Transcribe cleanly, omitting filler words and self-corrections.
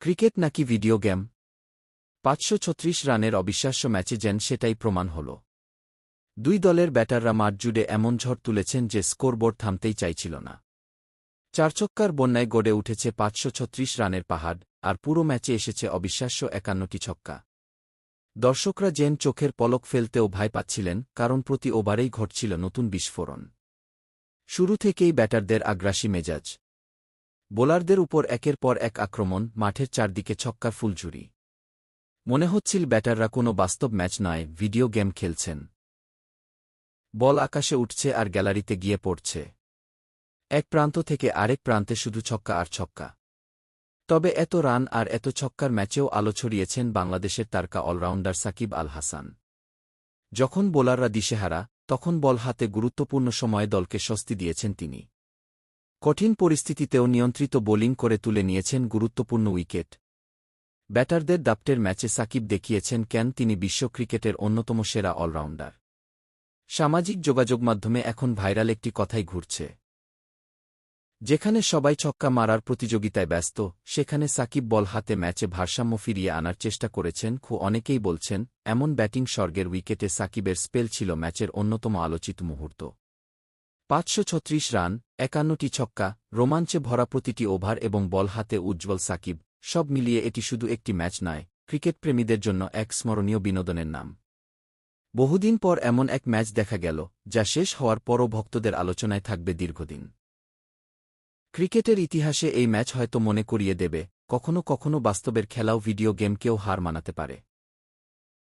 Cricket নাকি video game? ৫৩৬ রানের অবিশ্বাস্য ম্যাচে যেন সেটাই প্রমাণ হল। দুই দলের ব্যাটাররা মাঠ জুড়ে এমন ঝড় তুলেছেন যে স্কোরবোর্ড থামতেই চাইছিল না। চারচক্কার বন্যায় গড়ে উঠেছে ৫৩৬ রানের পাহাড়, আর পুরো ম্যাচে এসেছে অবিশ্বাস্য ৫১টি ছক্কা। দর্শকরা যেন চোখের পলক ফেলতেও ভয় পাচ্ছিলেন, কারণ প্রতি ওভারেই ঘটছিল নতুন বিস্ফোরণ। শুরু থেকেই ব্যাটারদের আগ্রাসী মেজাজ। বোলারদের উপর একের পর এক আক্রমণ, মাঠের চারদিকে ছক্কার ফুলঝুরি। মনে হচ্ছিল ব্যাটাররা কোনো বাস্তব ম্যাচ নয়, ভিডিও গেম খেলছেন। বল আকাশে উঠছে আর গ্যালারিতে গিয়ে পড়ছে। এক প্রান্ত থেকে আরেক প্রান্তে শুধু ছক্কা আর ছক্কা। তবে এত রান আর এত ছক্কার ম্যাচেও আলো ছড়িয়েছেন বাংলাদেশের তারকা অলরাউন্ডার সাকিব আল হাসান। যখন বোলাররা দিশেহারা, তখন বল হাতে গুরুত্বপূর্ণ সময়ে দলকে স্বস্তি দিয়েছেন তিনি। কঠিন পরিস্থিতিতেও নিয়ন্ত্রিত বোলিং করে তুলে নিয়েছেন গুরুত্বপূর্ণ উইকেট। ব্যাটারদের দাপটের ম্যাচে সাকিব দেখিয়েছেন কেন তিনি বিশ্ব ক্রিকেটের অন্যতম সেরা অলরাউন্ডার। সামাজিক যোগাযোগ মাধ্যমে এখন ভাইরাল একটি কথাই ঘুরছে। যেখানে সবাই ছক্কা মারার প্রতিযোগিতায় ব্যস্ত, সেখানে সাকিব বল হাতে ম্যাচে ভারসাম্য ফিরিয়ে আনার চেষ্টা করেছেন। অনেকেই বলছেন, এমন ব্যাটিং স্বর্গের উইকেটে সাকিবের স্পেল ছিল ম্যাচের অন্যতম আলোচিত মুহূর্ত। ৫৩৬ রান, ৫১টি ছক্কা, রোমাঞ্চে ভরা প্রতিটি ওভার এবং বল হাতে উজ্জ্বল সাকিব, সব মিলিয়ে এটি শুধু একটি ম্যাচ নয়, ক্রিকেট প্রেমীদের জন্য এক স্মরণীয় বিনোদনের নাম। বহুদিন পর এমন এক ম্যাচ দেখা গেল, যা শেষ হওয়ার পরও ভক্তদের আলোচনায় থাকবে দীর্ঘদিন। ক্রিকেটের ইতিহাসে এই ম্যাচ হয়তো মনে করিয়ে দেবে, কখনো কখনো বাস্তবের খেলাও ভিডিও গেমকেও হার মানাতে পারে।